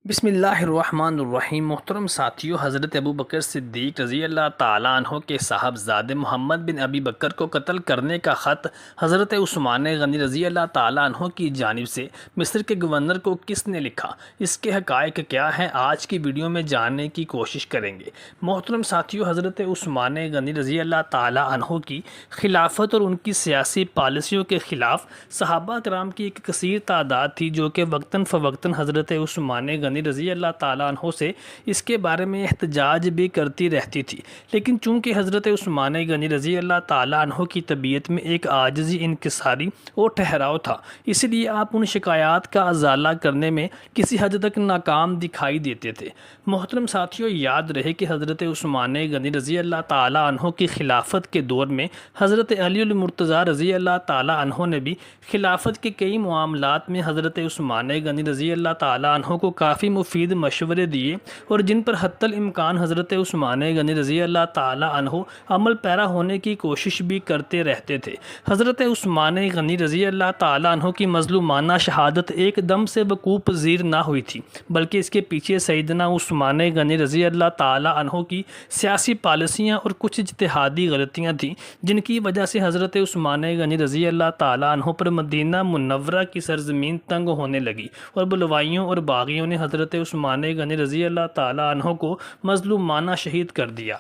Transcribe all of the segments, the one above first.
بسم اللہ الرحمن الرحیم۔ محترم ساتھیو، حضرت ابو بکر صدیق رضی اللہ تعالیٰ عنہ کے صاحبزادے محمد بن ابی بکر کو قتل کرنے کا خط حضرت عثمان غنی رضی اللہ تعالیٰ عنہ کی جانب سے مصر کے گورنر کو کس نے لکھا، اس کے حقائق کیا ہیں، آج کی ویڈیو میں جاننے کی کوشش کریں گے۔ محترم ساتھیو، حضرت عثمان غنی رضی اللہ تعالیٰ عنہ کی خلافت اور ان کی سیاسی پالیسیوں کے خلاف صحابہ کرام کی ایک کثیر تعداد تھی جو کہ وقتاً فوقتاً حضرت عثمان غنی رضی اللہ تعالیٰ عنہ سے اس کے بارے میں احتجاج بھی کرتی رہتی تھی، لیکن چونکہ حضرت عثمان غنی رضی اللہ تعالیٰ عنہ کی طبیعت میں ایک عاجزی، انکساری اور ٹھہراؤ تھا، اس لیے آپ ان شکایات کا ازالہ کرنے میں کسی حد تک ناکام دکھائی دیتے تھے۔ محترم ساتھیوں، یاد رہے کہ حضرت عثمان غنی رضی اللہ تعالیٰ عنہ کی خلافت کے دور میں حضرت علی المرتضیٰ رضی اللہ تعالیٰ عنہ نے بھی خلافت کے کئی معاملات میں حضرت عثمان غنی رضی اللہ تعالیٰ عنہ کو کافی مفید مشورے دیے، اور جن پر حتی الامکان حضرت عثمان غنی رضی اللہ تعالیٰ عنہ عمل پیرا ہونے کی کوشش بھی کرتے رہتے تھے۔ حضرت عثمان غنی رضی اللہ تعالیٰ عنہ کی مظلومانہ شہادت ایک دم سے وقوع پذیر نہ ہوئی تھی، بلکہ اس کے پیچھے سیدنا عثمان غنی رضی اللہ تعالیٰ عنہ کی سیاسی پالیسیاں اور کچھ اجتہادی غلطیاں تھیں، جن کی وجہ سے حضرت عثمان غنی رضی اللہ تعالیٰ عنہ پر مدینہ منورہ کی سرزمین تنگ ہونے لگی، اور بلوائیوں اور باغیوں نے حضرت عثمان غنی رضی اللہ تعالیٰ عنہ کو مظلومانہ شہید کر دیا۔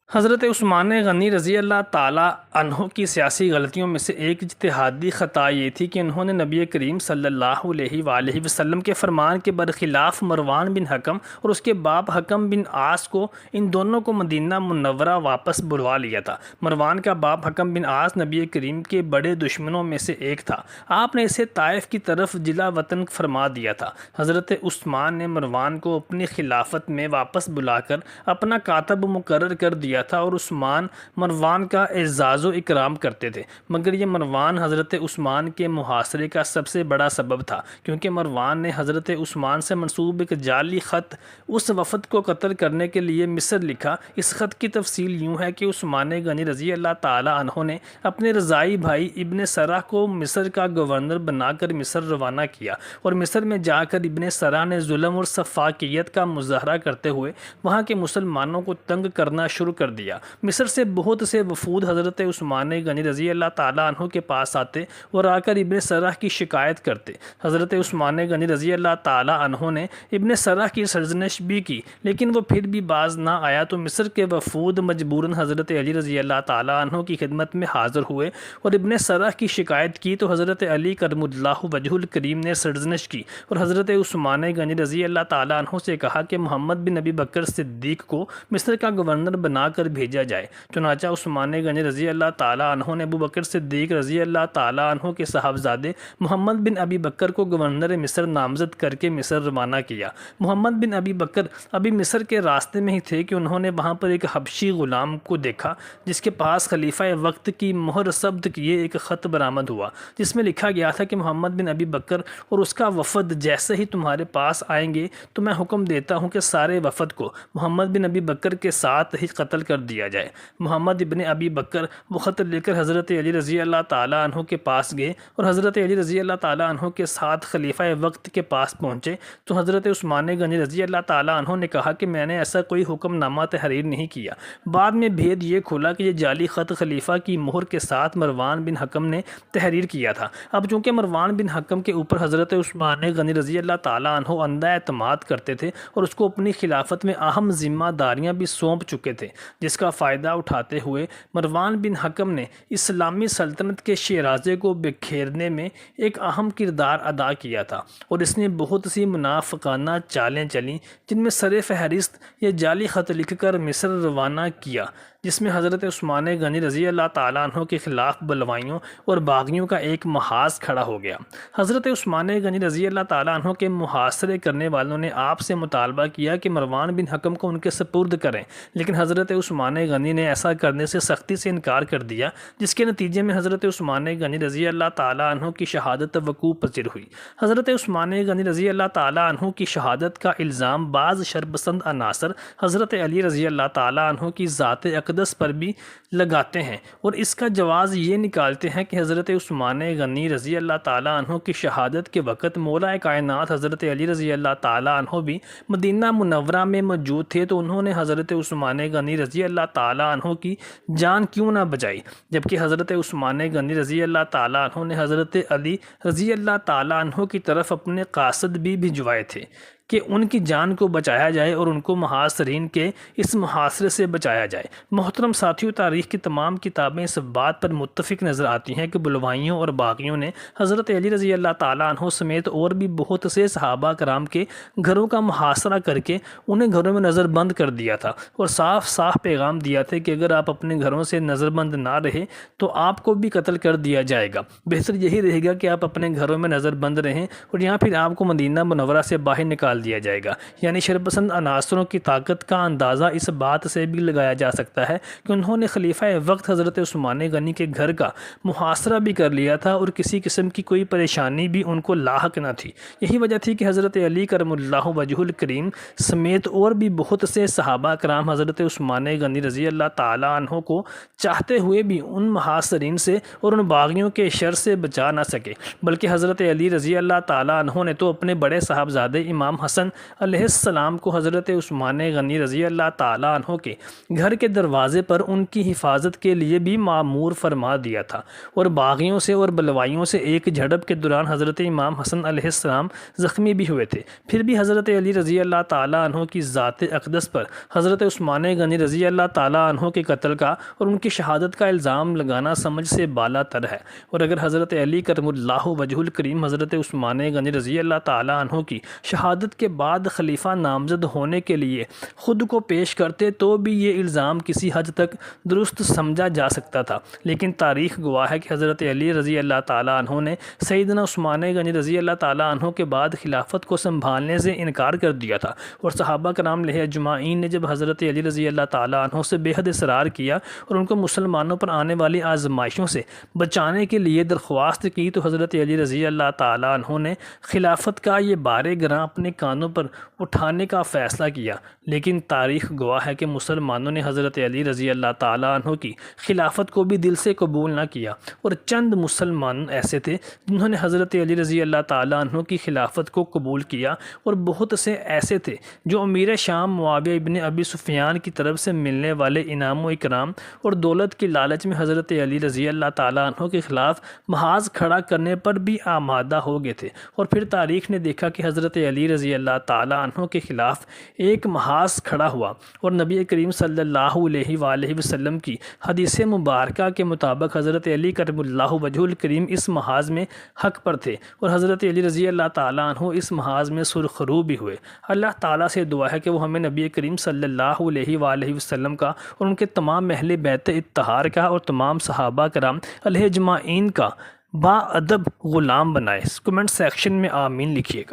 حضرت عثمان غنی رضی اللہ تعالیٰ عنہ کی سیاسی غلطیوں میں سے ایک اجتہادی خطا یہ تھی کہ انہوں نے نبی کریم صلی اللہ علیہ وآلہ وسلم کے فرمان کے برخلاف مروان بن حکم اور اس کے باپ حکم بن عاص کو، ان دونوں کو مدینہ منورہ واپس بلوا لیا تھا۔ مروان کا باپ حکم بن عاص نبی کریم کے بڑے دشمنوں میں سے ایک تھا، آپ نے اسے طائف کی طرف جلا وطن فرما دیا تھا۔ حضرت عثمان نے مروان کو اپنی خلافت میں واپس بلا کر اپنا کاتب مقرر کر دیا تھا، اور عثمان مروان کا اعزاز و اکرام کرتے تھے، مگر یہ مروان حضرت عثمان کے محاصرے کا سب سے بڑا سبب تھا، کیونکہ مروان نے حضرت عثمان سے منسوب ایک جعلی خط اس وفد کو قتل کرنے کے لیے مصر لکھا۔ اس خط کی تفصیل یوں ہے کہ عثمان غنی رضی اللہ تعالیٰ عنہ نے اپنے رضائی بھائی ابن سرح کو مصر کا گورنر بنا کر مصر روانہ کیا، اور مصر میں جا کر ابن سرح نے ظلم اور سفاکیت کا مظاہرہ کرتے ہوئے وہاں کے مسلمانوں کو تنگ کرنا شروع کر دیا۔ مصر سے بہت سے وفود حضرت عثمان غنی رضی اللہ تعالیٰ عنہ کے پاس آتے اور آ کر ابن سرح کی شکایت کرتے۔ حضرت عثمان غنی رضی اللہ تعالیٰ عنہ نے ابن سرح کی سرزنش بھی کی، لیکن وہ پھر بھی باز نہ آیا، تو مصر کے وفود مجبوراً حضرت علی رضی اللہ تعالیٰ عنہ کی خدمت میں حاضر ہوئے اور ابن سرح کی شکایت کی، تو حضرت علی کرم اللہ وجہ الکریم نے سرزنش کی اور حضرت عثمان غنی رضی اللہ تعالیٰ عنہ سے کہا کہ محمد بن ابی بکر صدیق کو مصر کا گورنر بنا کر بھیجا جائے۔ چنانچہ عثمان غنی رضی اللہ تعالیٰ عنہ نے ابو بکر صدیق رضی اللہ تعالیٰ عنہ کے صاحبزادے محمد بن ابی بکر کو گورنر مصر نامزد کر کے مصر روانہ کیا۔ محمد بن ابی بکر ابھی مصر کے راستے میں ہی تھے کہ انہوں نے وہاں پر ایک حبشی غلام کو دیکھا، جس کے پاس خلیفہ وقت کی مہر ثبت کیے ایک خط برآمد ہوا، جس میں لکھا گیا تھا کہ محمد بن ابی بکر اور اس کا وفد جیسے ہی تمہارے پاس آئیں گے تو میں حکم دیتا ہوں کہ سارے وفد کو محمد بن ابی بکر کے ساتھ ہی قتل کر دیا جائے۔ محمد ابن ابی بکر وہ خط لے کر حضرت علی رضی اللہ تعالیٰ عنہ کے پاس گئے اور حضرت علی رضی اللہ تعالیٰ عنہ کے ساتھ خلیفہ وقت کے پاس پہنچے، تو حضرت عثمان غنی رضی اللہ تعالیٰ عنہ نے کہا کہ میں نے ایسا کوئی حکم نامہ تحریر نہیں کیا۔ بعد میں بھید یہ کھلا کہ یہ جعلی خط خلیفہ کی مہر کے ساتھ مروان بن حکم نے تحریر کیا تھا۔ اب چونکہ مروان بن حکم کے اوپر حضرت عثمان غنی رضی اللہ تعالیٰ عنہ اندھا اعتماد کرتے تھے اور اس کو اپنی خلافت میں اہم ذمہ داریاں بھی سونپ چکے تھے، جس کا فائدہ اٹھاتے ہوئے مروان بن حکم نے اسلامی سلطنت کے شیرازے کو بکھیرنے میں ایک اہم کردار ادا کیا تھا، اور اس نے بہت سی منافقانہ چالیں چلیں، جن میں سر فہرست یہ جعلی خط لکھ کر مصر روانہ کیا، جس میں حضرت عثمان غنی رضی اللہ تعالیٰ عنہ کے خلاف بلوائیوں اور باغیوں کا ایک محاذ کھڑا ہو گیا۔ حضرت عثمان غنی رضی اللہ تعالیٰ عنہ کے محاصرے کرنے والوں نے آپ سے مطالبہ کیا کہ مروان بن حکم کو ان کے سپرد کریں، لیکن حضرت عثمان غنی نے ایسا کرنے سے سختی سے انکار کر دیا، جس کے نتیجے میں حضرت عثمان غنی رضی اللہ تعالیٰ عنہ کی شہادت وقوع پذیر ہوئی۔ حضرت عثمان غنی رضی اللہ تعالیٰ عنہ کی شہادت کا الزام بعض شرپسند عناصر حضرت علی رضی اللہ تعالیٰ عنہ کی ذات اقدس پر بھی لگاتے ہیں اور اس کا جواز یہ نکالتے ہیں کہ حضرت عثمان غنی رضی اللہ تعالیٰ عنہ کی شہادت کے وقت مولا کائنات حضرت علی رضی اللہ تعالیٰ عنہ بھی مدینہ منورہ میں موجود تھے، تو انہوں نے حضرت عثمان غنی رضی اللہ تعالیٰ عنہ کی جان کیوں نہ بچائی، جبکہ حضرت عثمان غنی رضی اللہ تعالیٰ عنہ نے حضرت علی رضی اللہ تعالیٰ عنہ کی طرف اپنے قاصد بھی بھجوائے تھے کہ ان کی جان کو بچایا جائے اور ان کو محاصرین کے اس محاصرے سے بچایا جائے۔ محترم ساتھیوں، تاریخ کی تمام کتابیں اس بات پر متفق نظر آتی ہیں کہ بلوائیوں اور باغیوں نے حضرت علی رضی اللہ تعالیٰ عنہ سمیت اور بھی بہت سے صحابہ کرام کے گھروں کا محاصرہ کر کے انہیں گھروں میں نظر بند کر دیا تھا اور صاف صاف پیغام دیا تھا کہ اگر آپ اپنے گھروں سے نظر بند نہ رہے تو آپ کو بھی قتل کر دیا جائے گا۔ بہتر یہی رہے گا کہ آپ اپنے گھروں میں نظر بند رہیں اور یہاں پھر آپ کو مدینہ منورہ سے باہر نکال دیا جائے گا۔ یعنی شرپسند عناصروں کی طاقت کا اندازہ اس بات سے بھی لگایا جا سکتا ہے کہ انہوں نے خلیفہ وقت حضرت عثمان غنی کے گھر کا محاصرہ بھی کر لیا تھا اور کسی قسم کی کوئی پریشانی بھی ان کو لاحق نہ تھی۔ یہی وجہ تھی کہ حضرت علی کرم اللہ وجہ الکریم سمیت اور بھی بہت سے صحابہ کرام حضرت عثمان غنی رضی اللہ تعالیٰ عنہ کو چاہتے ہوئے بھی ان محاصرین سے اور ان باغیوں کے شر سے بچا نہ سکے، بلکہ حضرت علی رضی اللہ تعالیٰ عنہ نے تو اپنے بڑے صاحبزادے امام حسن علیہ السلام کو حضرت عثمان غنی رضی اللہ تعالیٰ عنہ کے گھر کے دروازے پر ان کی حفاظت کے لیے بھی مامور فرما دیا تھا، اور باغیوں سے اور بلوائیوں سے ایک جھڑپ کے دوران حضرت امام حسن علیہ السلام زخمی بھی ہوئے تھے۔ پھر بھی حضرت علی رضی اللہ تعالیٰ عنہ کی ذات اقدس پر حضرت عثمان غنی رضی اللہ تعالیٰ عنہ کے قتل کا اور ان کی شہادت کا الزام لگانا سمجھ سے بالا تر ہے، اور اگر حضرت علی کرم اللہ وجہ الکریم حضرت عثمان غنی رضی اللہ تعالیٰ عنہ کی شہادت کے بعد خلیفہ نامزد ہونے کے لیے خود کو پیش کرتے تو بھی یہ الزام کسی حد تک درست سمجھا جا سکتا تھا، لیکن تاریخ گواہ ہے کہ حضرت علی رضی اللہ تعالیٰ عنہ نے سیدنا عثمان غنی رضی اللہ تعالیٰ عنہ کے بعد خلافت کو سنبھالنے سے انکار کر دیا تھا، اور صحابہ کرام علیہ اجمعین نے جب حضرت علی رضی اللہ تعالیٰ عنہ سے بے حد اصرار کیا اور ان کو مسلمانوں پر آنے والی آزمائشوں سے بچانے کے لیے درخواست کی، تو حضرت علی رضی اللہ تعالیٰ عنہ نے خلافت کا یہ بار گراں اپنے کانوں پر اٹھانے کا فیصلہ کیا۔ لیکن تاریخ گواہ ہے کہ مسلمانوں نے حضرت علی رضی اللہ تعالیٰ عنہ کی خلافت کو بھی دل سے قبول نہ کیا، اور چند مسلمان ایسے تھے جنہوں نے حضرت علی رضی اللہ تعالیٰ عنہ کی خلافت کو قبول کیا، اور بہت سے ایسے تھے جو امیر شام معاویہ ابن ابی سفیان کی طرف سے ملنے والے انعام و اکرام اور دولت کی لالچ میں حضرت علی رضی اللہ تعالیٰ عنہ کے خلاف محاذ کھڑا کرنے پر بھی آمادہ ہو گئے تھے۔ اور پھر تاریخ نے دیکھا کہ حضرت علی رضی اللہ تعالیٰ عنہ کے خلاف ایک محاذ کھڑا ہوا، اور نبی کریم صلی اللہ علیہ وآلہ وسلم کی حدیث مبارکہ کے مطابق حضرت علی کرم اللہ وجہ الکریم اس محاذ میں حق پر تھے، اور حضرت علی رضی اللہ تعالیٰ عنہ اس محاذ میں سرخرو بھی ہوئے۔ اللہ تعالیٰ سے دعا ہے کہ وہ ہمیں نبی کریم صلی اللہ علیہ وآلہ وسلم کا اور ان کے تمام اہل بیت اطہار کا اور تمام صحابہ کرام علیہ اجمعین کا با ادب غلام بنائے۔ کمنٹ سیکشن میں آمین لکھیے گا۔